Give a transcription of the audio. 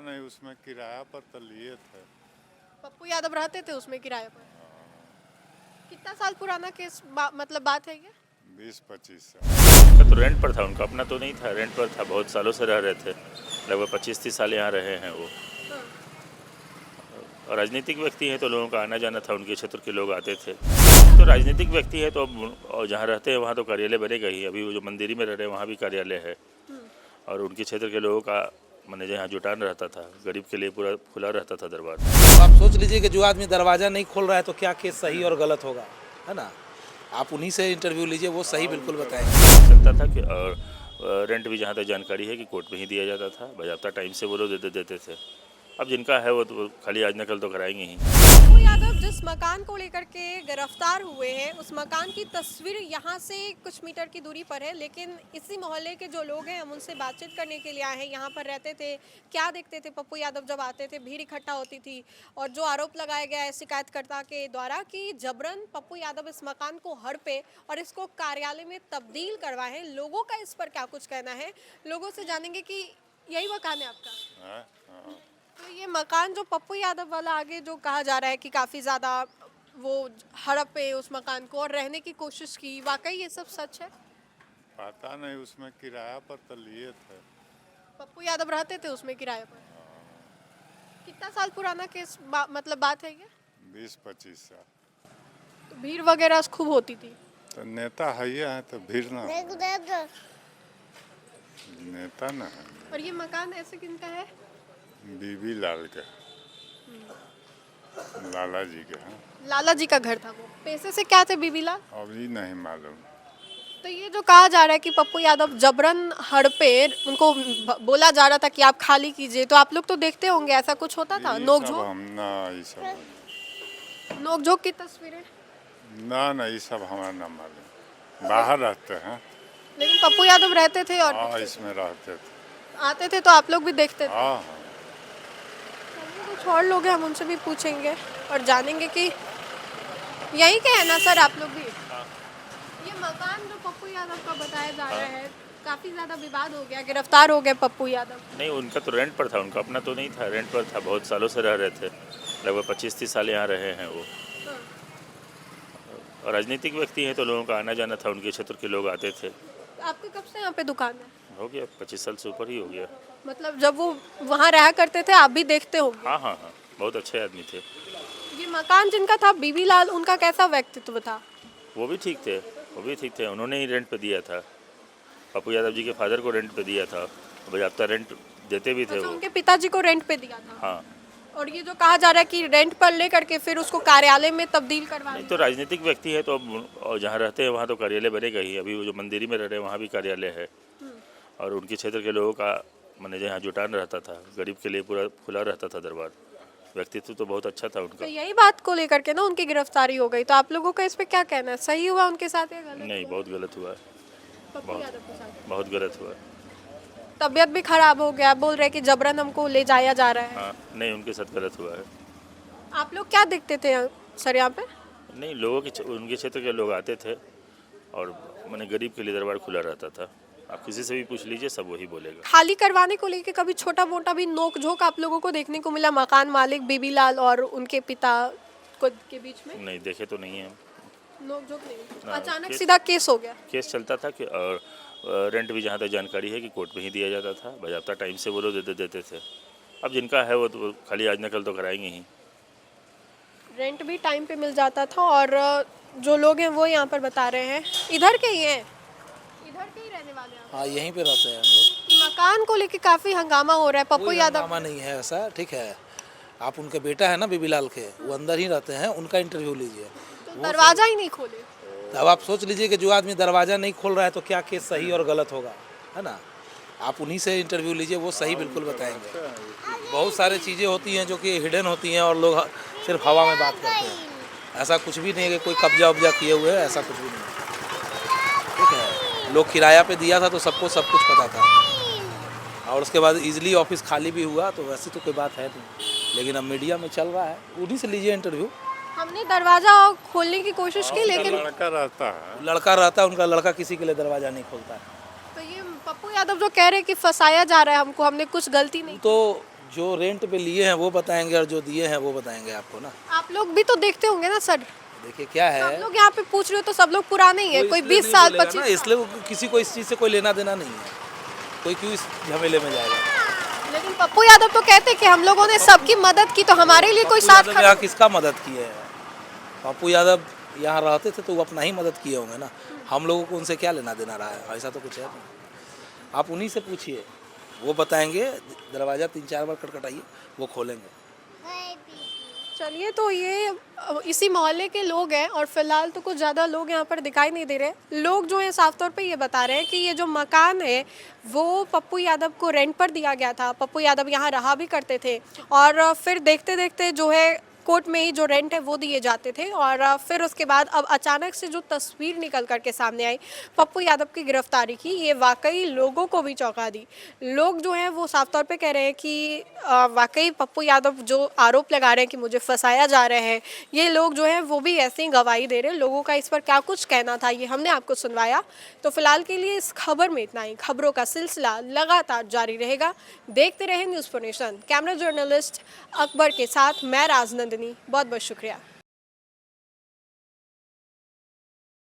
नहीं, उसमें किराया पर तो लिए थे। पप्पू यादव रहते थे उसमें किराए पर? कितना साल पुराना केस मतलब बात है ये? 20-25 साल। उनका तो रेंट पर था, उनका अपना तो नहीं था, रेंट पर था। बहुत सालों से रह रहे थे, लगभग 25-30 साल यहाँ रहे हैं वो। हाँ। और राजनीतिक व्यक्ति हैं तो लोगों का आना जाना था, उनके क्षेत्र के लोग आते थे। तो राजनीतिक व्यक्ति है तो अब और जहाँ रहते हैं वहाँ तो कार्यालय बनेगा ही। अभी वो जो मंदिरी में रह रहे हैं वहाँ भी कार्यालय है, और उनके क्षेत्र के लोगों का मैंने जहाँ जुटान रहता था, गरीब के लिए पूरा खुला रहता था दरबार। तो आप सोच लीजिए कि जो आदमी दरवाज़ा नहीं खोल रहा है तो क्या केस सही और गलत होगा, है ना। आप उन्हीं से इंटरव्यू लीजिए, वो सही बिल्कुल बताएंगे। चलता था कि और रेंट भी जहाँ तक जानकारी है कि कोर्ट में ही दिया जाता था, बजाबता टाइम से वो लोग देते थे। अब जिनका है वो तो खाली आज नकल तो कराएंगे ही। पप्पू यादव जिस मकान को लेकर के गिरफ्तार हुए हैं उस मकान की तस्वीर यहाँ से कुछ मीटर की दूरी पर है, लेकिन इसी मोहल्ले के जो लोग हैं हम उनसे बातचीत करने के लिए आए हैं। यहाँ पर रहते थे, क्या देखते थे पप्पू यादव जब आते थे? भीड़ इकट्ठा होती थी, और जो आरोप लगाया गया है शिकायतकर्ता के द्वारा कि जबरन पप्पू यादव इस मकान को हड़पे और इसको कार्यालय में तब्दील करवाए हैं। लोगों का इस पर क्या कुछ कहना है, लोगों से जानेंगे कि यही मकान है आपका? हाँ, हाँ। तो ये मकान जो पप्पू यादव वाला आगे जो कहा जा रहा है कि काफ़ी ज़्यादा वो हड़पे उस मकान को और रहने की कोशिश की, वाकई ये सब सच है? पता नहीं, उसमें किराया पर तो लिए थे। पप्पू यादव रहते थे उसमें किराए पर? कितना साल पुराना केस मतलब बात है ये? 20-25 साल। तो भीड़ वगैरह खूब होती थी? तो नेता है ये है तो भीड़ ना हो। नेता ना है। और ये मकान ऐसे किनका है? बीबी लाल का, लाला जी के। हाँ, लाला जी का घर था वो। पैसे से क्या थे बीबीलाल? अभी नहीं मालूम। तो ये जो कहा जा रहा है कि पप्पू यादव जबरन हड़पे, उनको बोला जा रहा था कि आप खाली कीजिए, तो आप लोग तो देखते होंगे, ऐसा कुछ होता था? ये सब नोकझोंक हम ना, ये सब नोकझोंक की तस्वीरें? ना, ये सब हमारा ना मालूम। बाहर रहते हैं। लेकिन पप्पू यादव रहते थे और हाँ, इसमें रहते थे। आते थे तो आप लोग भी देखते थे? हाँ, हाँ। चलिए, कुछ और लोग हैं, हम उनसे भी पूछेंगे और जानेंगे कि यही के है ना सर आप लोग भी? ये मकान जो पप्पू यादव का बताया जा रहा है, काफी ज्यादा विवाद हो गया, गिरफ्तार हो गए पप्पू यादव। नहीं, उनका तो रेंट पर था, उनका अपना तो नहीं था, रेंट पर था। बहुत सालों से रह रहे थे, लगभग 25-30 साल यहाँ रहे हैं वो। हाँ। और राजनीतिक व्यक्ति हैं तो लोगों का आना जाना था, उनके क्षेत्र के लोग आते थे। आपकी कब से यहाँ पे दुकान है? हो गया 25 साल से ऊपर ही हो गया। मतलब जब वो वहाँ रहा करते थे आप भी देखते होंगे? हाँ हाँ हाँ, बहुत अच्छे आदमी थे। ये मकान जिनका था बीबी लाल, उनका कैसा व्यक्तित्व था? वो भी ठीक थे, वो भी ठीक थे। उन्होंने ही रेंट पे दिया था, पप्पू यादव जी के फादर को रेंट पे दिया था, बजाबता रेंट देते भी थे अच्छा, वो। उनके पिताजी को रेंट पे दिया था? हाँ। और ये जो कहा जा रहा है कि रेंट पर ले करके फिर उसको कार्यालय में तब्दील करवा नहीं, तो राजनीतिक व्यक्ति है तो अब और जहाँ रहते हैं वहाँ तो कार्यालय बनेगा ही। अभी वो जो मंदिरी में रह रहे हैं वहाँ भी कार्यालय है, और उनके क्षेत्र के लोगों का मैंने जहाँ जुटान रहता था, गरीब के लिए पूरा खुला रहता था दरबार। व्यक्तित्व तो बहुत अच्छा था तो उनका। यही बात को लेकर के ना उनकी गिरफ्तारी हो गई, तो आप लोगों का इस पे क्या कहना है? सही हुआ उनके साथ या गलत? नहीं, बहुत गलत हुआ है, पप्पू यादव के साथ बहुत गलत हुआ। तबीयत भी खराब हो गया, बोल रहे कि जबरन हमको ले जाया जा रहा है। हाँ, नहीं, उनके साथ गलत हुआ है। आप लोग क्या देखते थे सर यहाँ पे? नहीं, लोगों के उनके क्षेत्र के लोग आते थे, और मैंने गरीब के लिए दरबार खुला रहता था। आप किसी से भी पूछ लीजिए, सब वही बोलेगा। खाली करवाने को लेके कभी छोटा मोटा भी नोकझोंक आप लोगों को देखने को मिला मकान मालिक बीबी लाल और उनके पिता के बीच में? नहीं, देखे तो नहीं है। नोकझोंक नहीं, हाँ, अचानक सीधा केस हो गया? केस चलता था कि और रेंट भी जहाँ तक जानकारी है कि कोर्ट में ही दिया जाता था, बजाबता टाइम से वो लोग देते थे। अब जिनका है वो तो खाली आज नकल तो कराएंगे ही। रेंट भी टाइम पे मिल जाता था, और जो लोग हैं वो यहाँ पर बता रहे हैं इधर के ही हैं, इधर के ही रहने वाले हैं। हाँ, यहीं पे रहते हैं हम लोग। मकान को लेके काफी हंगामा हो रहा है, पप्पू कोई यादव। हंगामा नहीं है ऐसा, ठीक है। आप उनके बेटा है ना बीबी लाल के, वो अंदर ही रहते हैं, उनका इंटरव्यू लीजिए। तो दरवाजा ही नहीं खोले? अब आप सोच लीजिए कि जो आदमी दरवाज़ा नहीं खोल रहा है तो क्या केस सही और गलत होगा, है ना। आप उन्हीं से इंटरव्यू लीजिए, वो सही बिल्कुल बताएंगे। बहुत सारी चीज़ें होती हैं जो कि हिडन होती हैं और लोग सिर्फ हवा में बात करते हैं। ऐसा कुछ भी नहीं है कि कोई कब्जा उब्जा किए हुए है, ऐसा कुछ भी नहीं है, ठीक है। लोग किराया पे दिया था तो सबको सब कुछ पता था, और उसके बाद इजीली ऑफिस खाली भी हुआ, तो वैसे तो कोई बात है नहीं। लेकिन अब मीडिया में चल रहा है, उन्हीं से लीजिए इंटरव्यू। हमने दरवाजा खोलने की कोशिश की, लेकिन लड़का रहता है। लड़का रहता है, उनका लड़का किसी के लिए दरवाज़ा नहीं खोलता है। तो ये पप्पू यादव जो कह रहे हैं कि फंसाया जा रहा है हमको, हमने कुछ गलती नहीं। तो जो रेंट पे लिए हैं वो बताएंगे और जो दिए हैं वो बताएंगे आपको ना। आप लोग भी तो देखते होंगे ना सर, देखिए क्या है, आप लोग यहाँ पे पूछ रहे हो तो सब लोग पुराने ही है, कोई इसलिए 20 नहीं साल बोलेगा 25 ना, इसलिए वो किसी को इस चीज़ से कोई लेना देना नहीं है, कोई क्यों इस झमेले में जाएगा। लेकिन पप्पू यादव तो कहते हैं कि हम लोगों ने सबकी मदद की तो हमारे लिए कोई पप्पू साथ यादव खड़ा यहाँ किसका मदद किए हैं? पप्पू यादव यहाँ रहते थे तो वो अपना ही मदद किए होंगे ना, हम लोगों को उनसे क्या लेना देना रहा है, ऐसा तो कुछ है नहीं। आप उन्हीं से पूछिए, वो बताएंगे। दरवाज़ा 3-4 बार खटखटाइए, वो खोलेंगे। चलिए, तो ये इसी मोहल्ले के लोग हैं और फिलहाल तो कुछ ज़्यादा लोग यहाँ पर दिखाई नहीं दे रहे। लोग जो हैं साफ तौर पे ये बता रहे हैं कि ये जो मकान है वो पप्पू यादव को रेंट पर दिया गया था, पप्पू यादव यहाँ रहा भी करते थे और फिर देखते देखते जो है कोर्ट में ही जो रेंट है वो दिए जाते थे और फिर उसके बाद अब अचानक से जो तस्वीर निकल कर के सामने आई पप्पू यादव की गिरफ्तारी की, ये वाकई लोगों को भी चौंका दी। लोग जो हैं वो साफ तौर पे कह रहे हैं कि वाकई पप्पू यादव जो आरोप लगा रहे हैं कि मुझे फंसाया जा रहा है, ये लोग जो हैं वो भी ऐसे ही गवाही दे रहे हैं। लोगों का इस पर क्या कुछ कहना था ये हमने आपको सुनवाया। तो फिलहाल के लिए इस खबर में इतना ही। खबरों का सिलसिला लगातार जारी रहेगा, देखते रहें न्यूज़4 नेशन। कैमरा जर्नलिस्ट अकबर के साथ मैं राजनंदिनी, बहुत बहुत शुक्रिया।